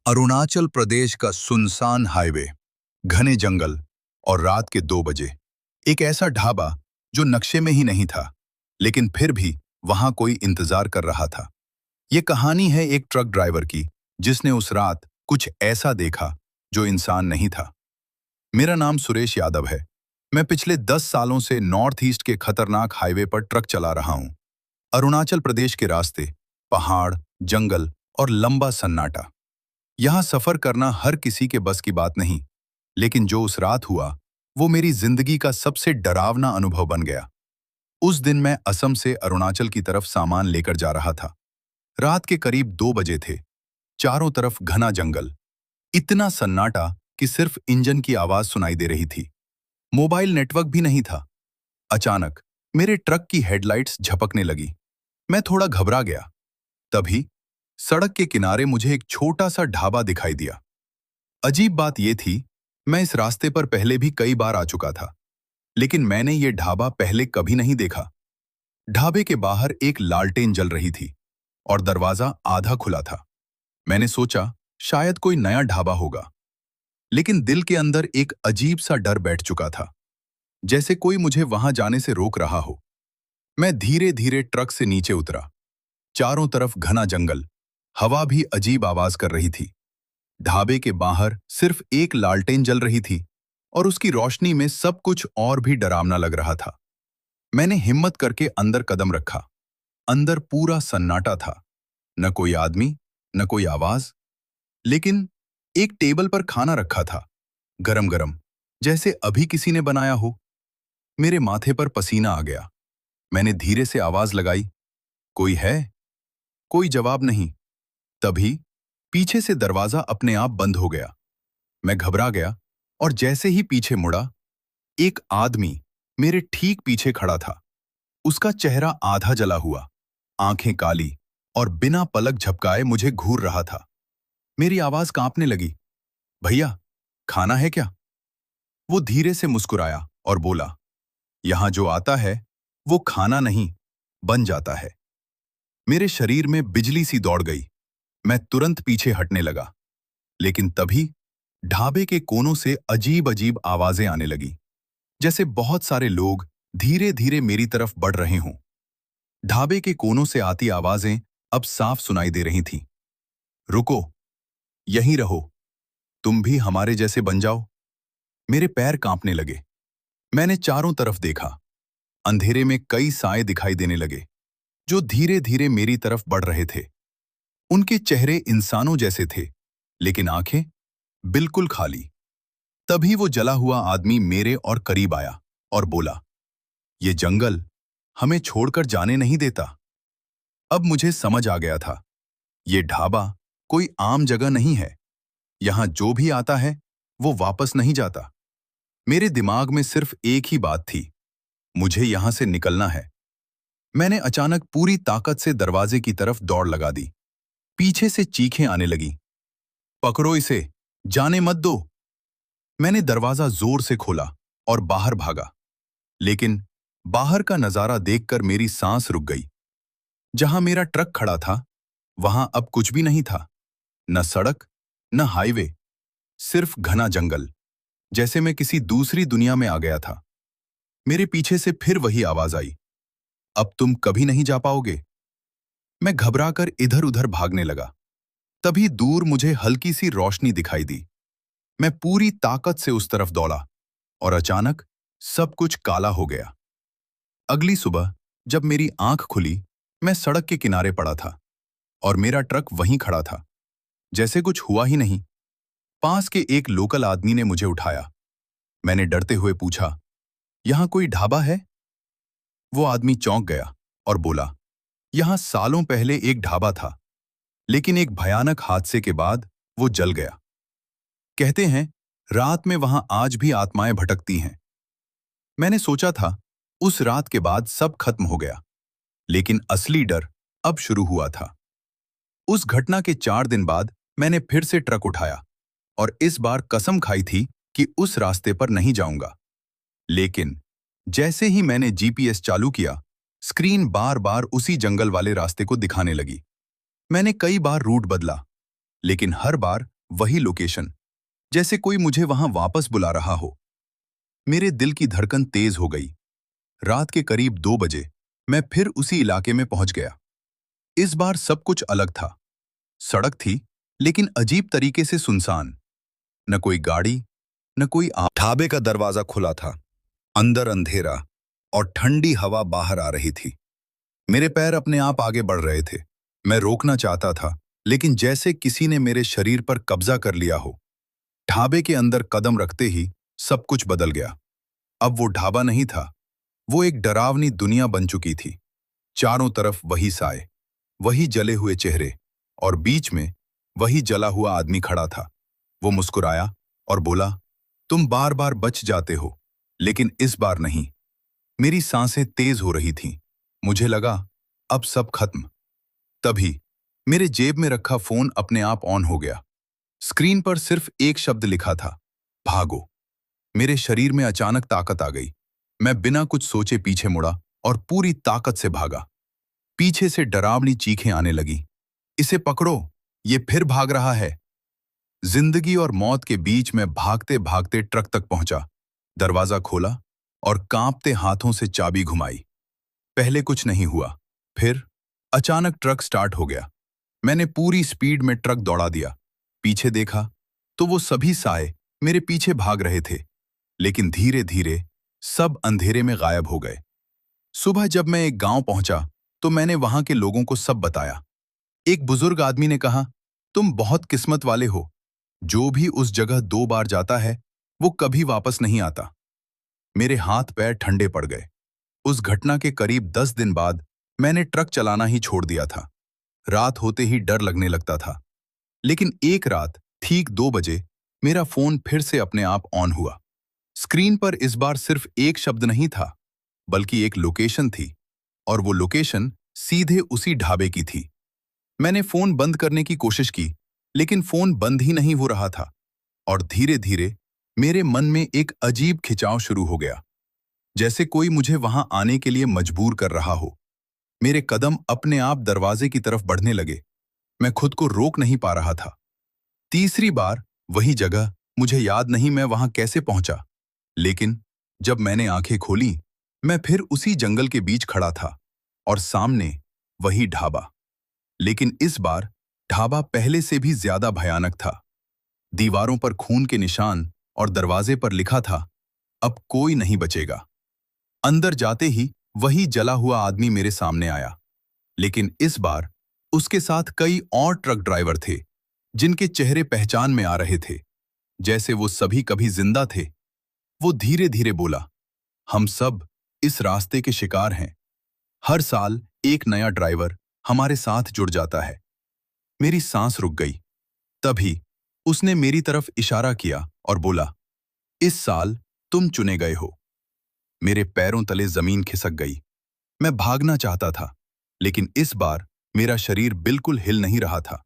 अरुणाचल प्रदेश का सुनसान हाईवे, घने जंगल और रात के 2 बजे एक ऐसा ढाबा जो नक्शे में ही नहीं था, लेकिन फिर भी वहां कोई इंतजार कर रहा था। ये कहानी है एक ट्रक ड्राइवर की, जिसने उस रात कुछ ऐसा देखा जो इंसान नहीं था। मेरा नाम सुरेश यादव है। मैं पिछले 10 सालों से नॉर्थ ईस्ट के खतरनाक हाईवे पर ट्रक चला रहा हूं। अरुणाचल प्रदेश के रास्ते, पहाड़, जंगल और लंबा सन्नाटा। यहाँ सफर करना हर किसी के बस की बात नहीं, लेकिन जो उस रात हुआ, वो मेरी जिंदगी का सबसे डरावना अनुभव बन गया। उस दिन मैं असम से अरुणाचल की तरफ सामान लेकर जा रहा था। रात के करीब 2 बजे थे। चारों तरफ घना जंगल, इतना सन्नाटा कि सिर्फ इंजन की आवाज सुनाई दे रही थी। मोबाइल नेटवर्क भी नहीं था। अचानक मेरे ट्रक की हेडलाइट्स झपकने लगी। मैं थोड़ा घबरा गया। तभी सड़क के किनारे मुझे एक छोटा सा ढाबा दिखाई दिया। अजीब बात यह थी, मैं इस रास्ते पर पहले भी कई बार आ चुका था, लेकिन मैंने ये ढाबा पहले कभी नहीं देखा। ढाबे के बाहर एक लालटेन जल रही थी और दरवाजा आधा खुला था। मैंने सोचा शायद कोई नया ढाबा होगा, लेकिन दिल के अंदर एक अजीब सा डर बैठ चुका था, जैसे कोई मुझे वहां जाने से रोक रहा हो। मैं धीरे धीरे ट्रक से नीचे उतरा। चारों तरफ घना जंगल, हवा भी अजीब आवाज कर रही थी। ढाबे के बाहर सिर्फ एक लालटेन जल रही थी और उसकी रोशनी में सब कुछ और भी डरावना लग रहा था। मैंने हिम्मत करके अंदर कदम रखा। अंदर पूरा सन्नाटा था। न कोई आदमी, न कोई आवाज, लेकिन एक टेबल पर खाना रखा था, गरम गरम, जैसे अभी किसी ने बनाया हो। मेरे माथे पर पसीना आ गया। मैंने धीरे से आवाज लगाई, कोई है? कोई जवाब नहीं। तभी पीछे से दरवाजा अपने आप बंद हो गया। मैं घबरा गया और जैसे ही पीछे मुड़ा, एक आदमी मेरे ठीक पीछे खड़ा था। उसका चेहरा आधा जला हुआ, आंखें काली और बिना पलक झपकाए मुझे घूर रहा था। मेरी आवाज कांपने लगी, भैया, खाना है क्या? वो धीरे से मुस्कुराया और बोला, यहां जो आता है वो खाना नहीं, बन जाता है। मेरे शरीर में बिजली सी दौड़ गई। मैं तुरंत पीछे हटने लगा, लेकिन तभी ढाबे के कोनों से अजीब अजीब आवाजें आने लगी, जैसे बहुत सारे लोग धीरे धीरे मेरी तरफ बढ़ रहे हों। ढाबे के कोनों से आती आवाजें अब साफ सुनाई दे रही थीं। रुको, यहीं रहो, तुम भी हमारे जैसे बन जाओ। मेरे पैर कांपने लगे। मैंने चारों तरफ देखा। अंधेरे में कई साए दिखाई देने लगे, जो धीरे धीरे मेरी तरफ बढ़ रहे थे। उनके चेहरे इंसानों जैसे थे, लेकिन आंखें बिल्कुल खाली। तभी वो जला हुआ आदमी मेरे और करीब आया और बोला, ये जंगल हमें छोड़कर जाने नहीं देता। अब मुझे समझ आ गया था, ये ढाबा कोई आम जगह नहीं है। यहां जो भी आता है वो वापस नहीं जाता। मेरे दिमाग में सिर्फ एक ही बात थी, मुझे यहां से निकलना है। मैंने अचानक पूरी ताकत से दरवाजे की तरफ दौड़ लगा दी। पीछे से चीखें आने लगी, पकड़ो इसे, जाने मत दो। मैंने दरवाजा जोर से खोला और बाहर भागा, लेकिन बाहर का नजारा देखकर मेरी सांस रुक गई। जहां मेरा ट्रक खड़ा था, वहां अब कुछ भी नहीं था। न सड़क, न हाईवे, सिर्फ घना जंगल, जैसे मैं किसी दूसरी दुनिया में आ गया था। मेरे पीछे से फिर वही आवाज आई, अब तुम कभी नहीं जा पाओगे। मैं घबराकर इधर उधर भागने लगा। तभी दूर मुझे हल्की सी रोशनी दिखाई दी। मैं पूरी ताकत से उस तरफ दौड़ा और अचानक सब कुछ काला हो गया। अगली सुबह जब मेरी आंख खुली, मैं सड़क के किनारे पड़ा था और मेरा ट्रक वहीं खड़ा था, जैसे कुछ हुआ ही नहीं। पास के एक लोकल आदमी ने मुझे उठाया। मैंने डरते हुए पूछा, यहां कोई ढाबा है? वो आदमी चौंक गया और बोला, यहां सालों पहले एक ढाबा था, लेकिन एक भयानक हादसे के बाद वो जल गया। कहते हैं रात में वहां आज भी आत्माएं भटकती हैं। मैंने सोचा था उस रात के बाद सब खत्म हो गया, लेकिन असली डर अब शुरू हुआ था। उस घटना के 4 दिन बाद मैंने फिर से ट्रक उठाया और इस बार कसम खाई थी कि उस रास्ते पर नहीं जाऊंगा। लेकिन जैसे ही मैंने जीपीएस चालू किया, स्क्रीन बार बार उसी जंगल वाले रास्ते को दिखाने लगी। मैंने कई बार रूट बदला, लेकिन हर बार वही लोकेशन, जैसे कोई मुझे वहां वापस बुला रहा हो। मेरे दिल की धड़कन तेज हो गई। रात के करीब 2 बजे मैं फिर उसी इलाके में पहुंच गया। इस बार सब कुछ अलग था। सड़क थी, लेकिन अजीब तरीके से सुनसान। न कोई गाड़ी, न कोई ढाबे का दरवाजा खुला था। अंदर अंधेरा और ठंडी हवा बाहर आ रही थी। मेरे पैर अपने आप आगे बढ़ रहे थे। मैं रोकना चाहता था, लेकिन जैसे किसी ने मेरे शरीर पर कब्जा कर लिया हो। ढाबे के अंदर कदम रखते ही सब कुछ बदल गया। अब वो ढाबा नहीं था, वो एक डरावनी दुनिया बन चुकी थी। चारों तरफ वही साए, वही जले हुए चेहरे, और बीच में वही जला हुआ आदमी खड़ा था। वो मुस्कुराया और बोला, तुम बार बार बच जाते हो, लेकिन इस बार नहीं। मेरी सांसें तेज हो रही थीं। मुझे लगा अब सब खत्म। तभी मेरे जेब में रखा फोन अपने आप ऑन हो गया। स्क्रीन पर सिर्फ एक शब्द लिखा था, भागो। मेरे शरीर में अचानक ताकत आ गई। मैं बिना कुछ सोचे पीछे मुड़ा और पूरी ताकत से भागा। पीछे से डरावनी चीखें आने लगी, इसे पकड़ो, ये फिर भाग रहा है। जिंदगी और मौत के बीच में भागते भागते ट्रक तक पहुंचा। दरवाजा खोला और कांपते हाथों से चाबी घुमाई। पहले कुछ नहीं हुआ, फिर अचानक ट्रक स्टार्ट हो गया। मैंने पूरी स्पीड में ट्रक दौड़ा दिया। पीछे देखा तो वो सभी साए मेरे पीछे भाग रहे थे, लेकिन धीरे धीरे सब अंधेरे में गायब हो गए। सुबह जब मैं एक गांव पहुंचा तो मैंने वहां के लोगों को सब बताया। एक बुजुर्ग आदमी ने कहा, तुम बहुत किस्मत वाले हो। जो भी उस जगह 2 बार जाता है वो कभी वापस नहीं आता। मेरे हाथ पैर ठंडे पड़ गए। उस घटना के करीब 10 दिन बाद मैंने ट्रक चलाना ही छोड़ दिया था। रात होते ही डर लगने लगता था। लेकिन एक रात ठीक 2 बजे मेरा फोन फिर से अपने आप ऑन हुआ। स्क्रीन पर इस बार सिर्फ एक शब्द नहीं था, बल्कि एक लोकेशन थी, और वो लोकेशन सीधे उसी ढाबे की थी। मैंने फोन बंद करने की कोशिश की, लेकिन फोन बंद ही नहीं हो रहा था, और धीरे धीरे मेरे मन में एक अजीब खिंचाव शुरू हो गया, जैसे कोई मुझे वहां आने के लिए मजबूर कर रहा हो। मेरे कदम अपने आप दरवाजे की तरफ बढ़ने लगे। मैं खुद को रोक नहीं पा रहा था। तीसरी बार वही जगह, मुझे याद नहीं मैं वहां कैसे पहुंचा, लेकिन जब मैंने आंखें खोली, मैं फिर उसी जंगल के बीच खड़ा था, और सामने वही ढाबा। लेकिन इस बार ढाबा पहले से भी ज्यादा भयानक था। दीवारों पर खून के निशान और दरवाजे पर लिखा था, अब कोई नहीं बचेगा। अंदर जाते ही वही जला हुआ आदमी मेरे सामने आया, लेकिन इस बार उसके साथ कई और ट्रक ड्राइवर थे, जिनके चेहरे पहचान में आ रहे थे, जैसे वो सभी कभी जिंदा थे। वो धीरे धीरे बोला, हम सब इस रास्ते के शिकार हैं। हर साल एक नया ड्राइवर हमारे साथ जुड़ जाता है। मेरी सांस रुक गई। तभी उसने मेरी तरफ इशारा किया और बोला, इस साल तुम चुने गए हो। मेरे पैरों तले जमीन खिसक गई। मैं भागना चाहता था, लेकिन इस बार मेरा शरीर बिल्कुल हिल नहीं रहा था।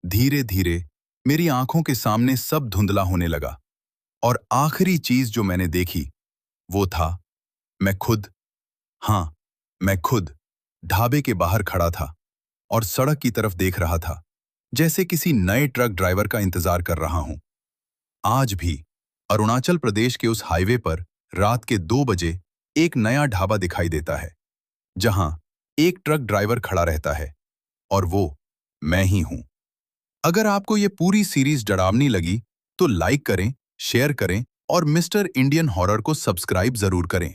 धीरे धीरे मेरी आंखों के सामने सब धुंधला होने लगा, और आखिरी चीज जो मैंने देखी वो था मैं खुद। हाँ, मैं खुद ढाबे के बाहर खड़ा था और सड़क की तरफ देख रहा था, जैसे किसी नए ट्रक ड्राइवर का इंतजार कर रहा हूं। आज भी अरुणाचल प्रदेश के उस हाईवे पर रात के 2 बजे एक नया ढाबा दिखाई देता है, जहां एक ट्रक ड्राइवर खड़ा रहता है, और वो मैं ही हूं। अगर आपको ये पूरी सीरीज डरावनी लगी तो लाइक करें, शेयर करें और मिस्टर इंडियन हॉरर को सब्सक्राइब जरूर करें।